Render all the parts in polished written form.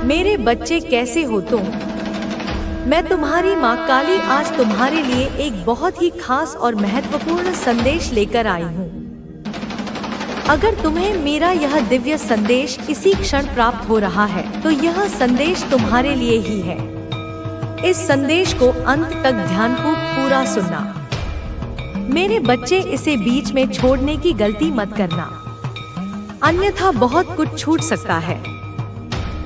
मेरे बच्चे कैसे हो तुम? मैं तुम्हारी माँ काली आज तुम्हारे लिए एक बहुत ही खास और महत्वपूर्ण संदेश लेकर आई हूँ। अगर तुम्हें मेरा यह दिव्य संदेश इसी क्षण प्राप्त हो रहा है तो यह संदेश तुम्हारे लिए ही है। इस संदेश को अंत तक ध्यानपूर्वक पूरा सुनना। मेरे बच्चे, इसे बीच में छोड़ने की गलती मत करना, अन्यथा बहुत कुछ छूट सकता है।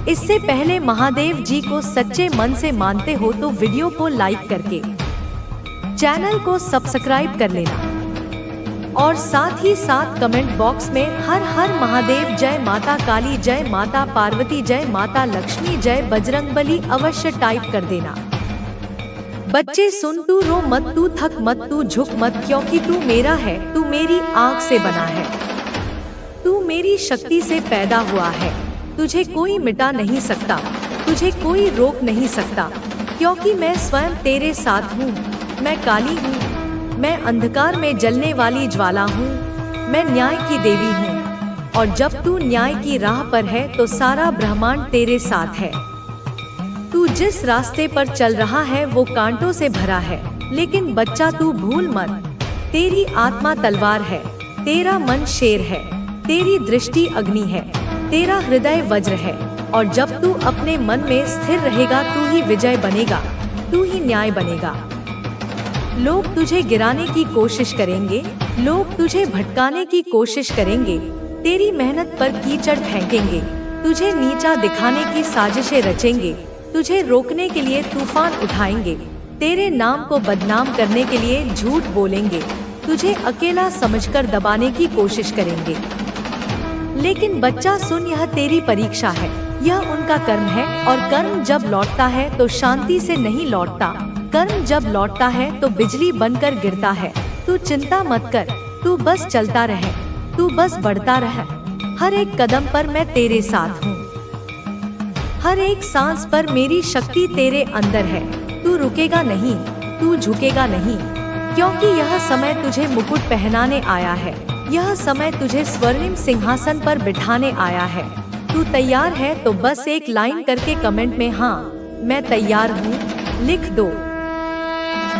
इससे पहले महादेव जी को सच्चे मन से मानते हो तो वीडियो को लाइक करके चैनल को सब्सक्राइब कर लेना और साथ ही साथ कमेंट बॉक्स में हर हर महादेव, जय माता काली, जय माता पार्वती, जय माता लक्ष्मी, जय बजरंगबली अवश्य टाइप कर देना। बच्चे सुन, तू रो मत, तू थक मत, तू झुक मत, क्योंकि तू मेरा है, तू मेरी आग से बना है, तू मेरी शक्ति से पैदा हुआ है। तुझे कोई मिटा नहीं सकता, तुझे कोई रोक नहीं सकता, क्योंकि मैं स्वयं तेरे साथ हूँ। मैं काली हूँ, मैं अंधकार में जलने वाली ज्वाला हूँ, मैं न्याय की देवी हूँ। और जब तू न्याय की राह पर है तो सारा ब्रह्मांड तेरे साथ है। तू जिस रास्ते पर चल रहा है वो कांटों से भरा है, लेकिन बच्चा तू भूल मत, तेरी आत्मा तलवार है, तेरा मन शेर है, तेरी दृष्टि अग्नि है, तेरा हृदय वज्र है। और जब तू अपने मन में स्थिर रहेगा तू ही विजय बनेगा, तू ही न्याय बनेगा। लोग तुझे गिराने की कोशिश करेंगे, लोग तुझे भटकाने की कोशिश करेंगे, तेरी मेहनत पर कीचड़ फेंकेंगे, तुझे नीचा दिखाने की साजिशें रचेंगे, तुझे रोकने के लिए तूफान उठाएंगे, तेरे नाम को बदनाम करने के लिए झूठ बोलेंगे, तुझे अकेला समझकर दबाने की कोशिश करेंगे। लेकिन बच्चा सुन, यह तेरी परीक्षा है, यह उनका कर्म है। और कर्म जब लौटता है तो शांति से नहीं लौटता, कर्म जब लौटता है तो बिजली बनकर गिरता है। तू चिंता मत कर, तू बस चलता रहे, तू बस बढ़ता रहे। हर एक कदम पर मैं तेरे साथ हूँ, हर एक सांस पर मेरी शक्ति तेरे अंदर है। तू रुकेगा नहीं, तू झुकेगा नहीं, क्योंकि यह समय तुझे मुकुट पहनाने आया है, यह समय तुझे स्वर्णिम सिंहासन पर बिठाने आया है। तू तैयार है तो बस एक लाइन करके कमेंट में हाँ मैं तैयार हूँ लिख दो।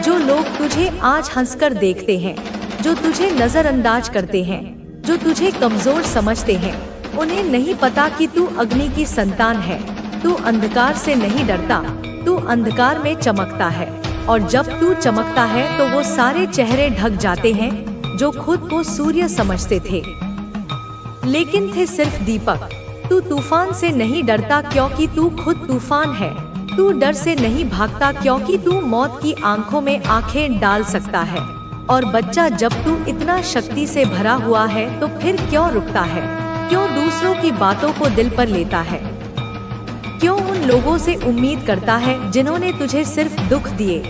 जो लोग तुझे आज हंसकर देखते हैं, जो तुझे नजरअंदाज करते हैं, जो तुझे कमजोर समझते हैं, उन्हें नहीं पता कि तू अग्नि की संतान है। तू अंधकार से नहीं डरता, तू अंधकार में चमकता है। और जब तू चमकता है तो वो सारे चेहरे ढक जाते हैं जो खुद को सूर्य समझते थे, लेकिन थे सिर्फ दीपक। तू तूफान से नहीं डरता क्योंकि तू खुद तूफान है। तू डर से नहीं भागता क्योंकि तू मौत की आंखों में आंखें डाल सकता है। और बच्चा, जब तू इतना शक्ति से भरा हुआ है तो फिर क्यों रुकता है? क्यों दूसरों की बातों को दिल पर लेता है? क्यों उन लोगों से उम्मीद करता है जिन्होंने तुझे सिर्फ दुख दिए,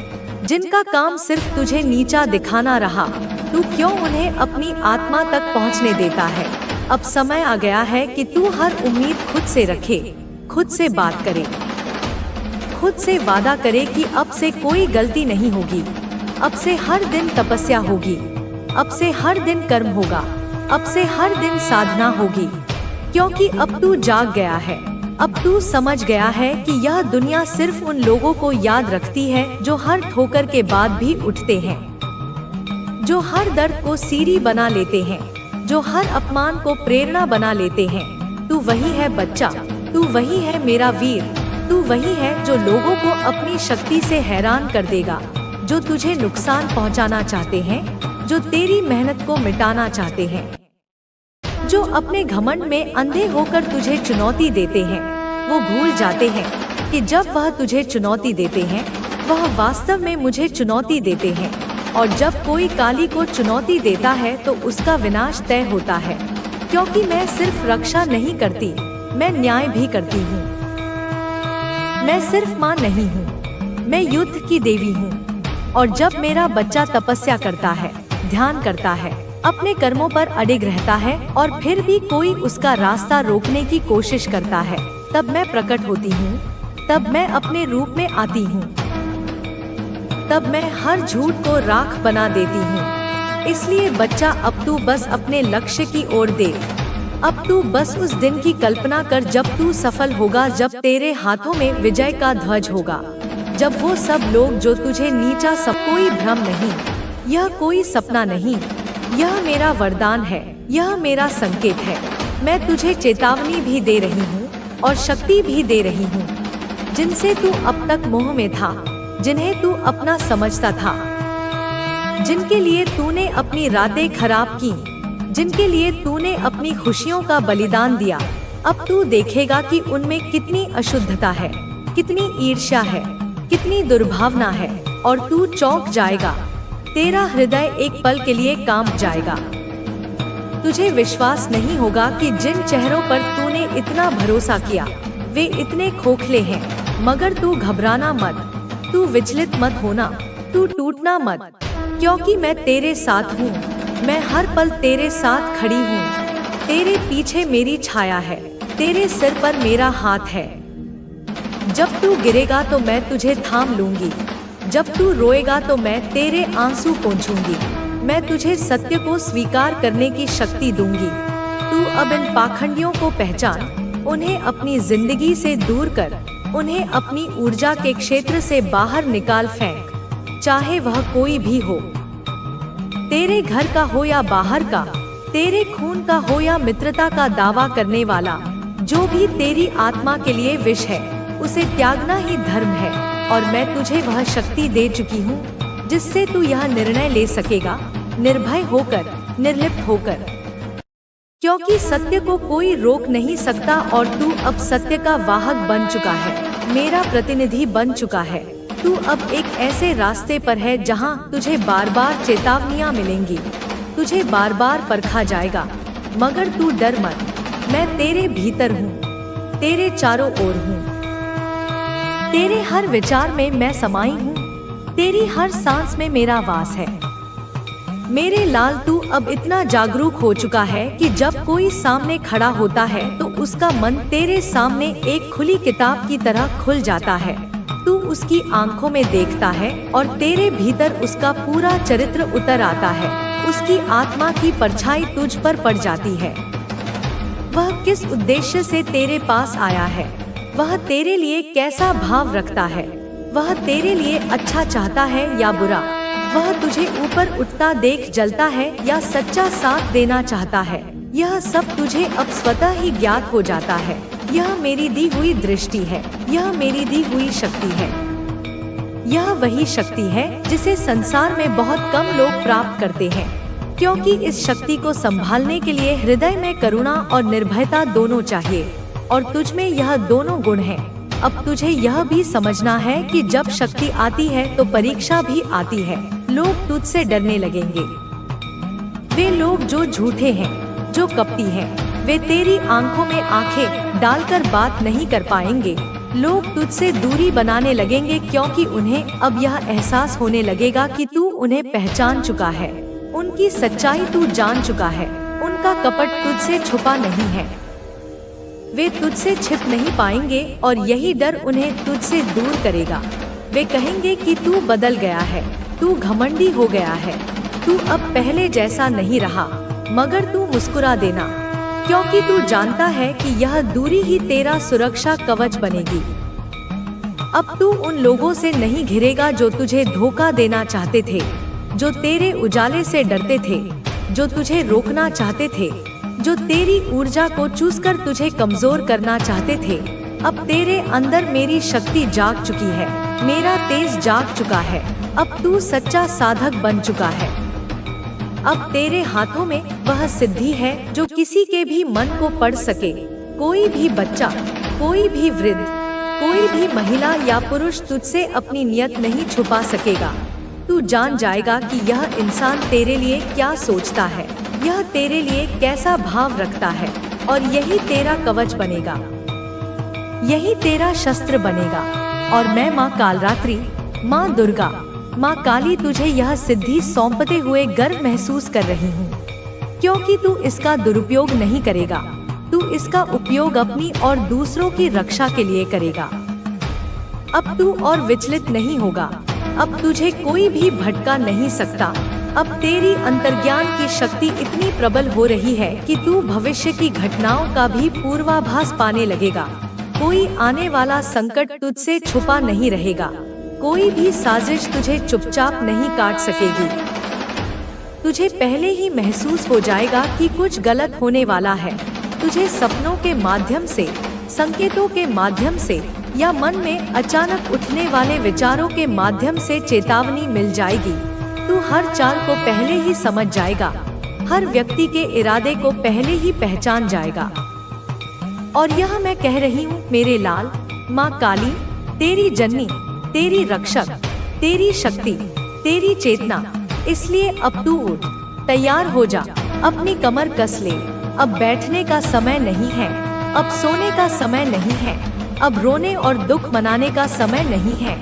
जिनका काम सिर्फ तुझे नीचा दिखाना रहा? तू क्यों उन्हें अपनी आत्मा तक पहुंचने देता है? अब समय आ गया है कि तू हर उम्मीद खुद से रखे, खुद से बात करे, खुद से वादा करे कि अब से कोई गलती नहीं होगी, अब से हर दिन तपस्या होगी, अब से हर दिन कर्म होगा, अब से हर दिन साधना होगी। क्योंकि अब तू जाग गया है, अब तू समझ गया है कि यह दुनिया सिर्फ उन लोगों को याद रखती है जो हर ठोकर के बाद भी उठते हैं, जो हर दर्द को सीढ़ी बना लेते हैं, जो हर अपमान को प्रेरणा बना लेते हैं। तू वही है बच्चा, तू वही है मेरा वीर, तू वही है जो लोगों को अपनी शक्ति से हैरान कर देगा, जो तुझे नुकसान पहुंचाना चाहते हैं, जो तेरी मेहनत को मिटाना चाहते हैं, जो अपने घमंड में अंधे होकर तुझे चुनौती देते हैं। वो भूल जाते हैं कि जब वह तुझे चुनौती देते हैं वह वास्तव में मुझे चुनौती देते हैं। और जब कोई काली को चुनौती देता है तो उसका विनाश तय होता है, क्योंकि मैं सिर्फ रक्षा नहीं करती, मैं न्याय भी करती हूँ। मैं सिर्फ माँ नहीं हूँ, मैं युद्ध की देवी हूँ। और जब मेरा बच्चा तपस्या करता है, ध्यान करता है, अपने कर्मों पर अडिग रहता है और फिर भी कोई उसका रास्ता रोकने की कोशिश करता है, तब मैं प्रकट होती हूँ, तब मैं अपने रूप में आती हूँ, तब मैं हर झूठ को राख बना देती हूँ। इसलिए बच्चा, अब तू बस अपने लक्ष्य की ओर देख, अब तू बस उस दिन की कल्पना कर जब तू सफल होगा, जब तेरे हाथों में विजय का ध्वज होगा, जब वो सब लोग जो तुझे नीचा सब। कोई भ्रम नहीं, यह कोई सपना नहीं, यह मेरा वरदान है, यह मेरा संकेत है। मैं तुझे चेतावनी भी दे रही हूँ और शक्ति भी दे रही हूँ। जिनसे तू अब तक मोह में था, जिन्हें तू अपना समझता था, जिनके लिए तूने अपनी रातें खराब की, जिनके लिए तूने अपनी खुशियों का बलिदान दिया, अब तू देखेगा कि उनमें कितनी अशुद्धता है, कितनी ईर्ष्या है, कितनी दुर्भावना है, और तू चौंक जाएगा। तेरा हृदय एक पल के लिए कांप जाएगा। तुझे विश्वास नहीं होगा कि जिन चेहरों पर तूने इतना भरोसा किया वे इतने खोखले हैं। मगर तू घबराना मत, तू विचलित मत होना, तू टूटना मत, क्योंकि मैं तेरे साथ हूँ। मैं हर पल तेरे साथ खड़ी हूँ। तेरे पीछे मेरी छाया है, तेरे सिर पर मेरा हाथ है। जब तू गिरेगा तो मैं तुझे थाम लूंगी, जब तू रोएगा तो मैं तेरे आंसू पोंछूंगी। मैं तुझे सत्य को स्वीकार करने की शक्ति दूंगी। तू अब इन पाखंडियों को पहचान, उन्हें अपनी जिंदगी से दूर कर, उन्हें अपनी ऊर्जा के क्षेत्र से बाहर निकाल फेंक, चाहे वह कोई भी हो, तेरे घर का हो या बाहर का, तेरे खून का हो या मित्रता का दावा करने वाला। जो भी तेरी आत्मा के लिए विष है उसे त्यागना ही धर्म है। और मैं तुझे वह शक्ति दे चुकी हूँ जिससे तू यह निर्णय ले सकेगा, निर्भय होकर, निर्लिप्त होकर, क्योंकि सत्य को कोई रोक नहीं सकता और तू अब सत्य का वाहक बन चुका है, मेरा प्रतिनिधि बन चुका है। तू अब एक ऐसे रास्ते पर है जहां तुझे बार बार चेतावनियां मिलेंगी, तुझे बार बार परखा जाएगा, मगर तू डर मत। मैं तेरे भीतर हूँ, तेरे चारों ओर हूँ, तेरे हर विचार में मैं समाई हूँ, तेरी हर सांस में मेरा वास है। मेरे लाल, तू अब इतना जागरूक हो चुका है कि जब कोई सामने खड़ा होता है तो उसका मन तेरे सामने एक खुली किताब की तरह खुल जाता है। तू उसकी आंखों में देखता है और तेरे भीतर उसका पूरा चरित्र उतर आता है। उसकी आत्मा की परछाई तुझ पर पड़ जाती है। वह किस उद्देश्य से तेरे पास आया है, वह तेरे लिए कैसा भाव रखता है, वह तेरे लिए अच्छा चाहता है या बुरा, वह तुझे ऊपर उठता देख जलता है या सच्चा साथ देना चाहता है, यह सब तुझे अब स्वतः ही ज्ञात हो जाता है। यह मेरी दी हुई दृष्टि है, यह मेरी दी हुई शक्ति है। यह वही शक्ति है जिसे संसार में बहुत कम लोग प्राप्त करते हैं, क्योंकि इस शक्ति को संभालने के लिए हृदय में करुणा और निर्भयता दोनों चाहिए, और तुझ में यह दोनों गुण हैं। अब तुझे यह भी समझना है कि जब शक्ति आती है तो परीक्षा भी आती है। लोग तुझसे डरने लगेंगे। वे लोग जो झूठे हैं, जो कपटी हैं, वे तेरी आंखों में आंखें डालकर बात नहीं कर पाएंगे। लोग तुझसे दूरी बनाने लगेंगे क्योंकि उन्हें अब यह एहसास होने लगेगा कि तू उन्हें पहचान चुका है, उनकी सच्चाई तू जान चुका है, उनका कपट तुझसे छुपा नहीं है। वे तुझसे छिप नहीं पाएंगे और यही डर उन्हें तुझसे दूर करेगा। वे कहेंगे कि तू बदल गया है, तू घमंडी हो गया है, तू अब पहले जैसा नहीं रहा। मगर तू मुस्कुरा देना, क्योंकि तू जानता है कि यह दूरी ही तेरा सुरक्षा कवच बनेगी। अब तू उन लोगों से नहीं घिरेगा जो तुझे धोखा देना चाहते थे, जो तेरे उजाले से डरते थे, जो तुझे रोकना चाहते थे, जो तेरी ऊर्जा को चूसकर तुझे कमजोर करना चाहते थे। अब तेरे अंदर मेरी शक्ति जाग चुकी है, मेरा तेज जाग चुका है। अब तू सच्चा साधक बन चुका है। अब तेरे हाथों में वह सिद्धि है जो किसी के भी मन को पढ़ सके। कोई भी बच्चा, कोई भी वृद्ध, कोई भी महिला या पुरुष तुझसे अपनी नियत नहीं छुपा सकेगा। तू जान जाएगा कि यह इंसान तेरे लिए क्या सोचता है, यह तेरे लिए कैसा भाव रखता है, और यही तेरा कवच बनेगा, यही तेरा शस्त्र बनेगा। और मैं माँ कालरात्रि, माँ दुर्गा, माँ काली तुझे यह सिद्धि सौंपते हुए गर्व महसूस कर रही हूँ, क्योंकि तू इसका दुरुपयोग नहीं करेगा। तू इसका उपयोग अपनी और दूसरों की रक्षा के लिए करेगा। अब तू और विचलित नहीं होगा। अब तुझे कोई भी भटका नहीं सकता। अब तेरी अंतर्ज्ञान की शक्ति इतनी प्रबल हो रही है कि तू भविष्य की घटनाओं का भी पूर्वाभास पाने लगेगा। कोई आने वाला संकट तुझसे छुपा नहीं रहेगा। कोई भी साजिश तुझे चुपचाप नहीं काट सकेगी। तुझे पहले ही महसूस हो जाएगा कि कुछ गलत होने वाला है। तुझे सपनों के माध्यम से, संकेतों के माध्यम से या मन में अचानक उठने वाले विचारों के माध्यम से चेतावनी मिल जाएगी। तू हर चाल को पहले ही समझ जाएगा, हर व्यक्ति के इरादे को पहले ही पहचान जाएगा। और यह मैं कह रही हूँ मेरे लाल, माँ काली तेरी जननी, तेरी रक्षक, तेरी शक्ति, तेरी चेतना। इसलिए अब तू उठ, तैयार हो जा, अपनी कमर कस ले। अब बैठने का समय नहीं है, अब सोने का समय नहीं है, अब रोने और दुख मनाने का समय नहीं है।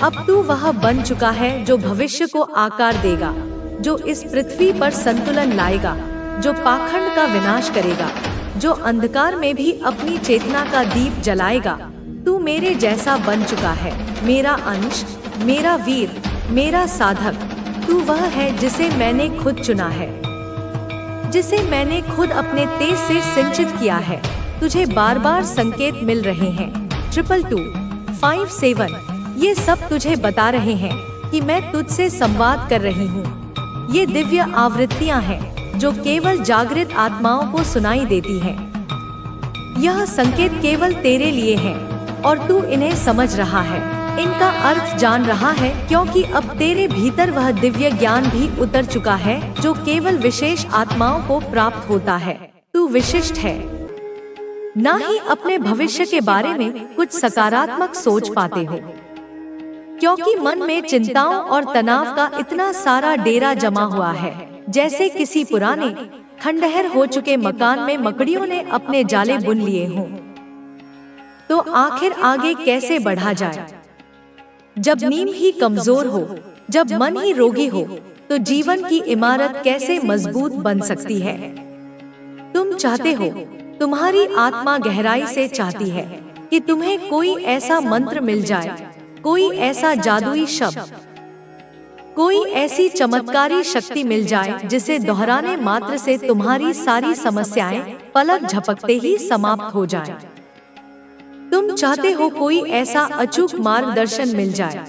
अब तू वह बन चुका है जो भविष्य को आकार देगा, जो इस पृथ्वी पर संतुलन लाएगा, जो पाखंड का विनाश करेगा, जो अंधकार में भी अपनी चेतना का दीप जलाएगा। तू मेरे जैसा बन चुका है, मेरा अंश, मेरा वीर, मेरा साधक। तू वह है जिसे मैंने खुद चुना है, जिसे मैंने खुद अपने तेज से सिंचित किया है। तुझे बार बार संकेत मिल रहे हैं। 22257 ये सब तुझे बता रहे हैं कि मैं तुझसे संवाद कर रही हूँ। ये दिव्य आवृत्तियाँ हैं जो केवल जागृत आत्माओं को सुनाई देती हैं। यह संकेत केवल तेरे लिए हैं और तू इन्हें समझ रहा है, इनका अर्थ जान रहा है, क्योंकि अब तेरे भीतर वह दिव्य ज्ञान भी उतर चुका है जो केवल विशेष आत्माओं को प्राप्त होता है। तू विशिष्ट है। ना ही अपने भविष्य के बारे में कुछ सकारात्मक सोच पाते हो, क्योंकि मन में चिंताओं और तनाव का इतना सारा डेरा जमा हुआ है, जैसे किसी पुराने खंडहर हो चुके मकान में मकड़ियों ने अपने जाले बुन लिए हों। तो आखिर आगे कैसे बढ़ा जाए? जब नींव ही कमजोर हो, जब मन ही रोगी हो, तो जीवन की इमारत कैसे मजबूत बन सकती है? तुम चाहते हो, तुम्हारी आत्मा गहराई से चाहती है कि तुम्हें कोई ऐसा मंत्र मिल जाए, कोई ऐसा जादुई शब्द, कोई ऐसी चमत्कारी शक्ति मिल जाए जिसे दोहराने मात्र से तुम्हारी सारी समस्याएं पलक झपकते ही समाप्त हो जाएं। तुम चाहते हो कोई ऐसा अचूक मार्गदर्शन मिल जाए,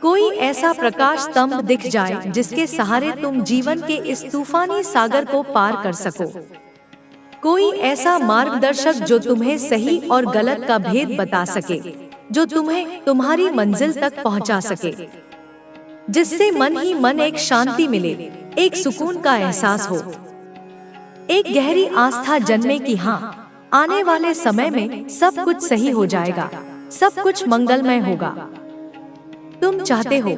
कोई ऐसा प्रकाश स्तंभ दिख जाए जिसके सहारे तुम जीवन के इस तूफानी सागर को पार कर सको। कोई ऐसा मार्गदर्शक जो तुम्हें सही और गलत का भेद बता सके, जो तुम्हें तुम्हारी मंजिल तक पहुंचा सके, जिससे मन ही मन एक शांति मिले, एक सुकून का एहसास हो, एक गहरी आस्था जन्मे कि हाँ, आने वाले समय में सब कुछ सही हो जाएगा, सब कुछ मंगलमय होगा। तुम चाहते हो,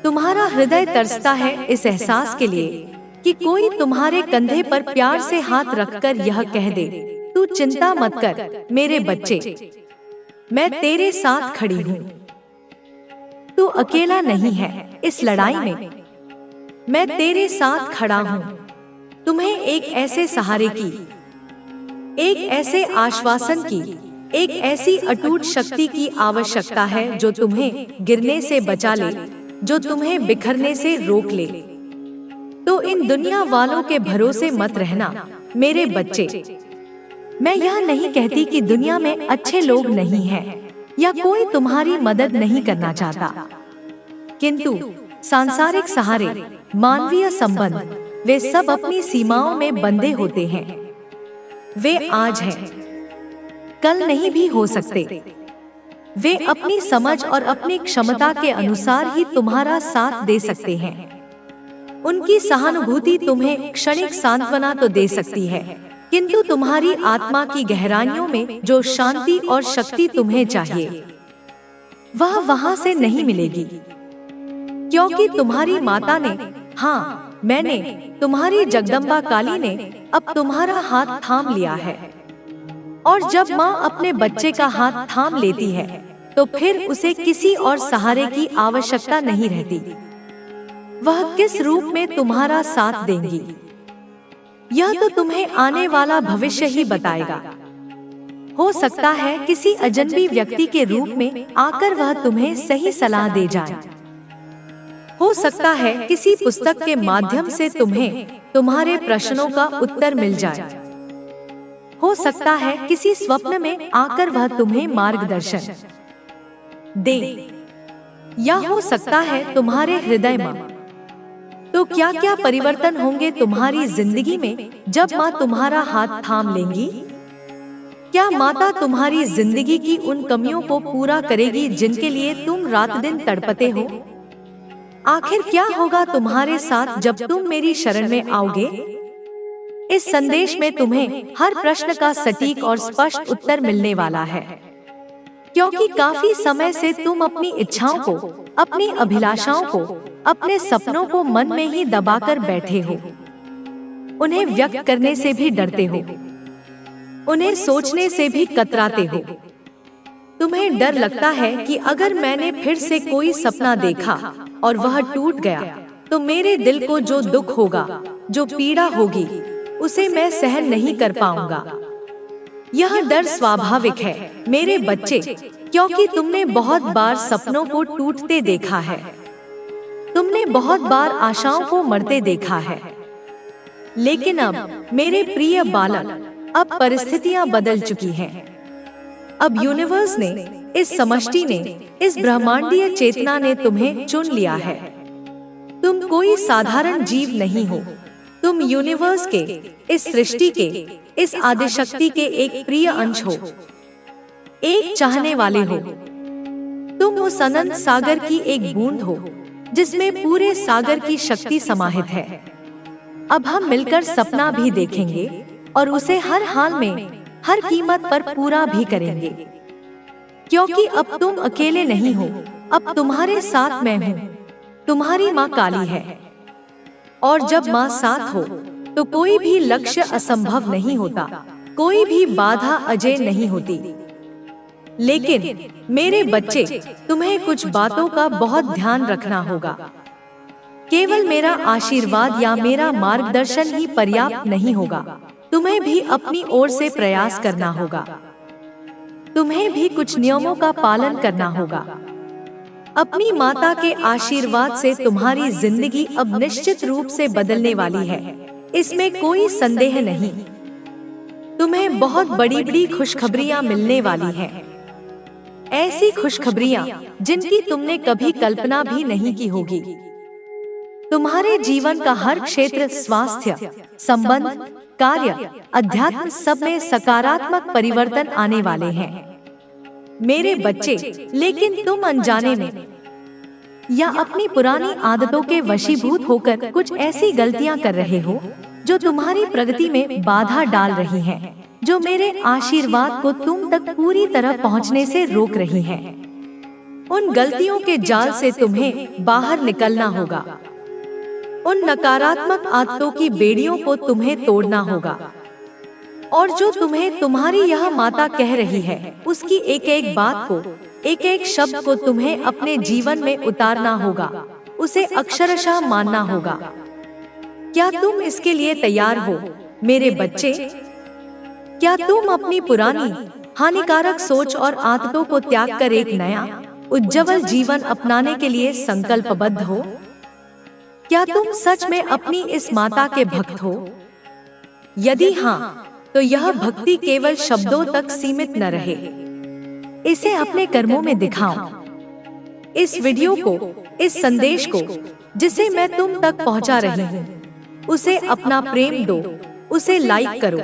तुम्हारा हृदय तरसता है इस एहसास के लिए कि कोई तुम्हारे कंधे पर प्यार से हाथ रखकर यह कह दे, तू चिंता मत कर मेरे बच्चे, मैं तेरे साथ खड़ी हूँ। तू अकेला नहीं है इस लड़ाई में, मैं तेरे साथ खड़ा हूँ। तुम्हें एक ऐसे सहारे की, एक ऐसे आश्वासन की, एक ऐसी अटूट शक्ति की आवश्यकता है जो तुम्हें गिरने से बचा ले, जो तुम्हें बिखरने से रोक ले। तो इन दुनिया वालों के भरोसे मत रहना मेरे बच्चे। मैं यह नहीं कहती कि दुनिया में अच्छे लोग नहीं हैं या कोई तुम्हारी मदद नहीं करना चाहता, किंतु सांसारिक सहारे, मानवीय संबंध, वे सब अपनी सीमाओं में बंधे होते हैं। वे आज हैं, कल नहीं भी हो सकते। वे अपनी समझ और अपनी क्षमता के अनुसार ही तुम्हारा साथ दे सकते हैं। उनकी सहानुभूति तुम्हें क्षणिक सांत्वना तो दे सकती है, किंतु तुम्हारी आत्मा की गहराइयों में जो शांति और शक्ति तुम्हें चाहिए, वह वहां से नहीं मिलेगी, क्योंकि तुम्हारी माता ने, हाँ मैंने, तुम्हारी जगदम्बा काली ने अब तुम्हारा हाथ थाम लिया है। और जब माँ अपने बच्चे का हाथ थाम लेती है तो फिर उसे किसी और सहारे की आवश्यकता नहीं रहती। वह किस रूप में तुम्हारा साथ देंगी, यह तो तुम्हें आने वाला भविष्य ही बताएगा। हो सकता है किसी अजनबी व्यक्ति के रूप में आकर वह तुम्हें सही सलाह दे जाए। हो सकता है किसी पुस्तक के माध्यम से तुम्हें तुम्हारे प्रश्नों का उत्तर मिल जाए। हो सकता है किसी स्वप्न में आकर वह तुम्हें मार्गदर्शन दे, या हो सकता है तुम्हारे हृदय में। तो क्या क्या परिवर्तन होंगे तुम्हारी जिंदगी में जब माँ तुम्हारा हाथ थाम लेंगी? क्या माता तुम्हारी जिंदगी की उन कमियों को पूरा करेगी जिनके लिए तुम रात दिन तड़पते हो? आखिर क्या होगा तुम्हारे साथ जब तुम मेरी शरण में आओगे? इस संदेश में तुम्हें हर प्रश्न का सटीक और स्पष्ट उत्तर मिलने वाला है, क्योंकि काफी समय से तुम अपनी इच्छाओं को, अपनी अभिलाषाओं को, अपने सपनों को मन में ही दबाकर बैठे हो। उन्हें व्यक्त करने से भी डरते हो, उन्हें सोचने से भी कतराते हो। तुम्हें डर लगता है कि अगर मैंने फिर से कोई सपना देखा और वह टूट गया तो मेरे दिल को जो दुख होगा, जो पीड़ा होगी, उसे मैं सहन नहीं कर पाऊंगा। यह डर स्वाभाविक है मेरे बच्चे, क्योंकि तुमने बहुत बार सपनों को टूटते देखा है। तुमने बहुत बार आशाओं को मरते देखा है। लेकिन अब मेरे प्रिय बालक, अब परिस्थितियां बदल चुकी हैं। अब यूनिवर्स ने, इस समष्टि ने, इस ब्रह्मांडीय चेतना ने तुम्हें चुन लिया है। तुम कोई साधारण जीव नहीं हो। तुम यूनिवर्स के, इस सृष्टि के, इस आदिशक्ति के एक प्रिय अंश हो, एक चाहने वाले हो। तुम उस अनंत सागर की एक बूंद हो जिसमें पूरे सागर की शक्ति समाहित है। अब हम मिलकर सपना भी देखेंगे और उसे हर हाल में, हर कीमत पर पूरा भी करेंगे, क्योंकि अब तुम अकेले नहीं हो। अब तुम्हारे साथ मैं हूँ। तुम्हारी माँ काली है, और जब माँ साथ हो तो कोई भी लक्ष्य असंभव नहीं होता, कोई भी बाधा अजेय नहीं होती। लेकिन मेरे बच्चे, तुम्हें कुछ बातों का बहुत ध्यान रखना होगा। केवल मेरा आशीर्वाद या मेरा मार्गदर्शन ही पर्याप्त नहीं होगा। तुम्हें भी अपनी ओर से प्रयास करना होगा। तुम्हें भी कुछ नियमों का पालन करना होगा। अपनी माता के आशीर्वाद से तुम्हारी जिंदगी अब निश्चित रूप से बदलने वाली है, इसमें कोई संदेह नहीं। तुम्हें बहुत बड़ी बड़ी खुशखबरियां मिलने वाली हैं। ऐसी खुशखबरियां जिनकी तुमने कभी कल्पना भी नहीं की होगी। तुम्हारे जीवन का हर क्षेत्र, स्वास्थ्य, संबंध, कार्य, अध्यात्म, सब में सकारात्मक परिवर्तन आने वाले हैं मेरे बच्चे। लेकिन तुम अनजाने में या अपनी पुरानी आदतों के वशीभूत होकर कुछ ऐसी गलतियां कर रहे हो जो तुम्हारी प्रगति में बाधा डाल रही हैं, जो मेरे आशीर्वाद को तुम तक पूरी तरह पहुंचने से रोक रही हैं। उन गलतियों के जाल से तुम्हें बाहर निकलना होगा। उन नकारात्मक आदतों की बेड़ियों को तुम्हें तोड़ना होगा। और जो तुम्हें तुम्हारी यह माता कह रही है, उसकी एक एक बात को, एक एक शब्द को तुम्हें अपने जीवन में उतारना होगा, उसे अक्षरशः मानना होगा। क्या तुम इसके लिए तैयार हो मेरे बच्चे? क्या तुम अपनी पुरानी हानिकारक सोच और आदतों को त्याग कर एक नया उज्जवल जीवन अपनाने के लिए संकल्पबद्ध हो? क्या तुम सच में अपनी इस माता के भक्त हो? यदि हाँ, तो यह भक्ति केवल शब्दों तक सीमित न रहे, इसे अपने कर्मों में दिखाओ। इस वीडियो को, इस संदेश को जिसे मैं तुम तक पहुंचा रही हूँ, उसे अपना प्रेम दो, उसे लाइक करो।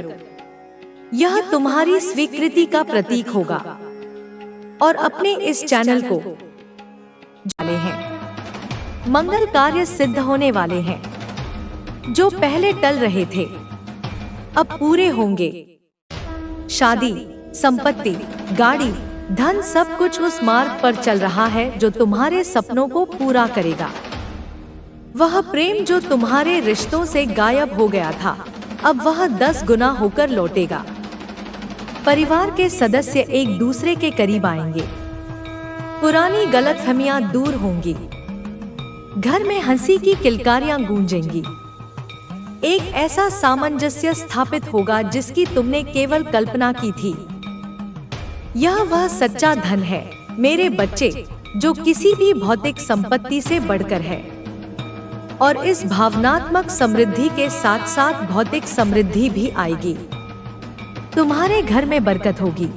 यह तुम्हारी स्वीकृति का प्रतीक होगा। और अपने इस चैनल को जाने हैं। मंगल कार्य सिद्ध होने वाले हैं। जो पहले टल रहे थे अब पूरे होंगे। शादी, संपत्ति, गाड़ी, धन, सब कुछ उस मार्ग पर चल रहा है जो तुम्हारे सपनों को पूरा करेगा। वह प्रेम जो तुम्हारे रिश्तों से गायब हो गया था, अब वह 10 गुना होकर लौटेगा। परिवार के सदस्य एक दूसरे के करीब आएंगे। पुरानी गलतफहमियां दूर होंगी। घर में हंसी की किलकारियां गूंजेंगी। एक ऐसा सामंजस्य स्थापित होगा जिसकी तुमने केवल कल्पना की थी। यह वह सच्चा धन है मेरे बच्चे, जो किसी भी भौतिक संपत्ति से बढ़कर है। और इस भावनात्मक समृद्धि के साथ साथ भौतिक समृद्धि भी आएगी। तुम्हारे घर में बरकत होगी,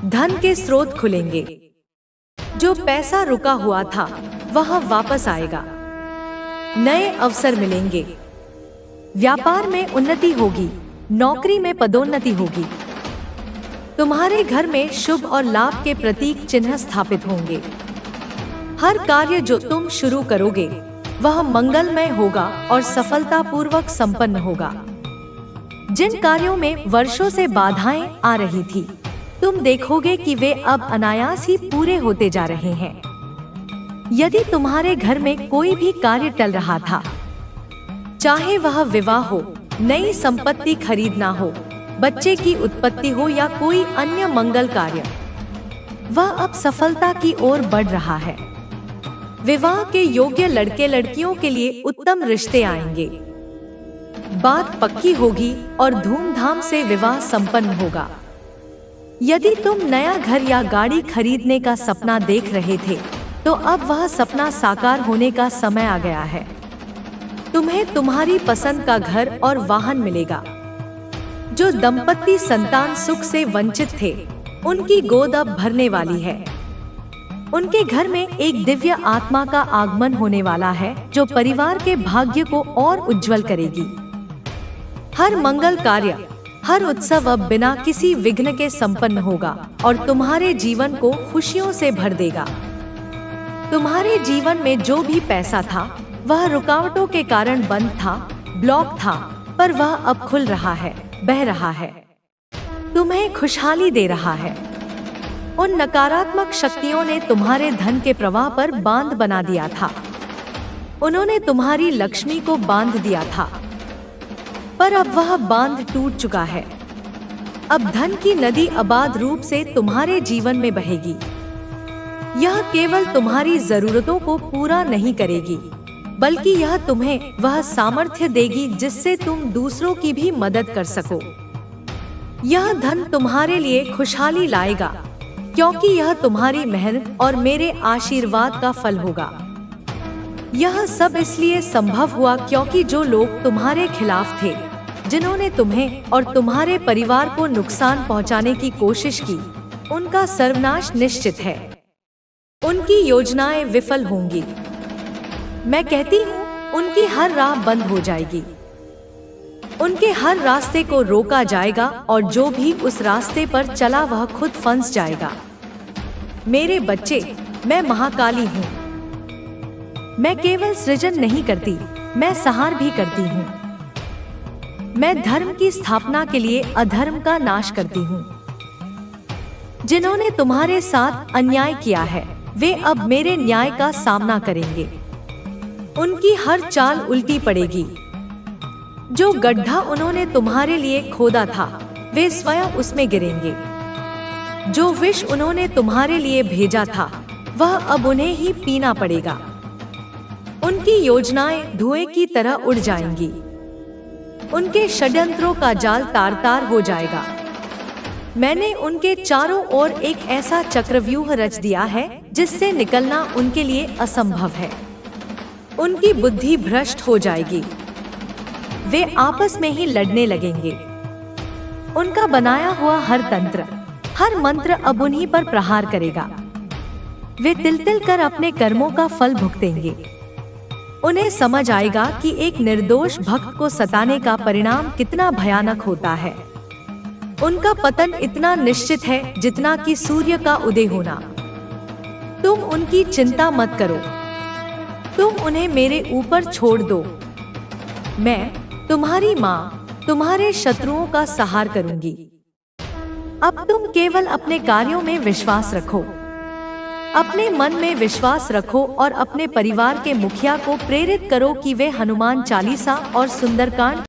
धन के स्रोत खुलेंगे, जो पैसा रुका हुआ था वह वापस आएगा, नए अवसर मिलेंगे, व्यापार में उन्नति होगी, नौकरी में पदोन्नति होगी। तुम्हारे घर में शुभ और लाभ के प्रतीक चिन्ह स्थापित होंगे। हर कार्य जो तुम शुरू करोगे वह मंगलमय होगा और सफलतापूर्वक संपन्न होगा। जिन कार्यों में वर्षों से बाधाएं आ रही थी, तुम देखोगे कि वे अब अनायास ही पूरे होते जा रहे हैं। यदि तुम्हारे घर में कोई भी कार्य टल रहा था, चाहे वह विवाह हो, नई संपत्ति खरीदना हो, बच्चे की उत्पत्ति हो या कोई अन्य मंगल कार्य, वह अब सफलता की ओर बढ़ रहा है। विवाह के योग्य लड़के लड़कियों के लिए उत्तम रिश्ते आएंगे, बात पक्की होगी और धूमधाम से विवाह संपन्न होगा। यदि तुम नया घर या गाड़ी खरीदने का सपना देख रहे थे, तो अब वह सपना साकार होने का समय आ गया है। तुम्हें तुम्हारी पसंद का घर और वाहन मिलेगा। जो दंपत्ति संतान सुख से वंचित थे, उनकी गोद अब भरने वाली है। उनके घर में एक दिव्य आत्मा का आगमन होने वाला है, जो परिवार के भाग्य को और उज्जवल करेगी। हर मंगल कार्य, हर उत्सव अब बिना किसी विघ्न के संपन्न होगा और तुम्हारे जीवन को खुशियों से भर देगा। तुम्हारे जीवन में जो भी पैसा था वह रुकावटों के कारण बंद था, ब्लॉक था, पर वह अब खुल रहा है, बह रहा है, तुम्हें खुशहाली दे रहा है। उन नकारात्मक शक्तियों ने तुम्हारे धन के प्रवाह पर बांध बना दिया था। उन्होंने तुम्हारी लक्ष्मी को बांध दिया था, पर अब वह बांध टूट चुका है। अब धन की नदी अबाध रूप से तुम्हारे जीवन में बहेगी। यह केवल तुम्हारी जरूरतों को पूरा नहीं करेगी, बल्कि यह तुम्हें वह सामर्थ्य देगी जिससे तुम दूसरों की भी मदद कर सको। यह धन तुम्हारे लिए खुशहाली लाएगा, क्योंकि यह तुम्हारी मेहनत और मेरे आशीर्वाद का फल होगा। यह सब इसलिए संभव हुआ क्योंकि जो लोग तुम्हारे खिलाफ थे, जिन्होंने तुम्हें और तुम्हारे परिवार को नुकसान पहुंचाने की कोशिश की, उनका सर्वनाश निश्चित है। उनकी योजनाएं विफल होंगी। मैं कहती हूँ, उनकी हर राह बंद हो जाएगी। उनके हर रास्ते को रोका जाएगा और जो भी उस रास्ते पर चला वह खुद फंस जाएगा। मेरे बच्चे, मैं महाकाली हूँ। मैं केवल सृजन नहीं करती, मैं संहार भी करती हूँ। मैं धर्म की स्थापना के लिए अधर्म का नाश करती हूँ। जिन्होंने तुम्हारे साथ अन्याय किया है, वे अब मेरे न्याय का सामना करेंगे। उनकी हर चाल उल्टी पड़ेगी। जो गड्ढा उन्होंने तुम्हारे लिए खोदा था, वे स्वयं उसमें गिरेंगे। जो विष उन्होंने तुम्हारे लिए भेजा था, वह अब उन्हें ही पीना पड़ेगा। उनकी योजनाएं धुएं की तरह उड़ जाएंगी। उनके षड्यंत्रों का जाल तार तार हो जाएगा। मैंने उनके चारों ओर एक ऐसा चक्रव्यूह रच दिया है जिससे निकलना उनके लिए असंभव है। उनकी बुद्धि भ्रष्ट हो जाएगी। वे आपस में ही लड़ने लगेंगे। उनका बनाया हुआ हर तंत्र, हर मंत्र अब उन्हीं पर प्रहार करेगा। वे तिल तिल कर अपने कर्मों का फल भुगतेंगे। उन्हें समझ आएगा कि एक निर्दोष भक्त को सताने का परिणाम कितना भयानक होता है। उनका पतन इतना निश्चित है जितना कि सूर्य का उदय होना। तुम उनकी चिंता मत करो, तुम उन्हें मेरे ऊपर छोड़ दो। मैं तुम्हारी माँ तुम्हारे शत्रुओं का संहार करूंगी। अब तुम केवल अपने कार्यों में विश्वास रखो, अपने मन में विश्वास रखो और अपने परिवार के मुखिया को प्रेरित करो कि वे हनुमान चालीसा और सुंदरकांड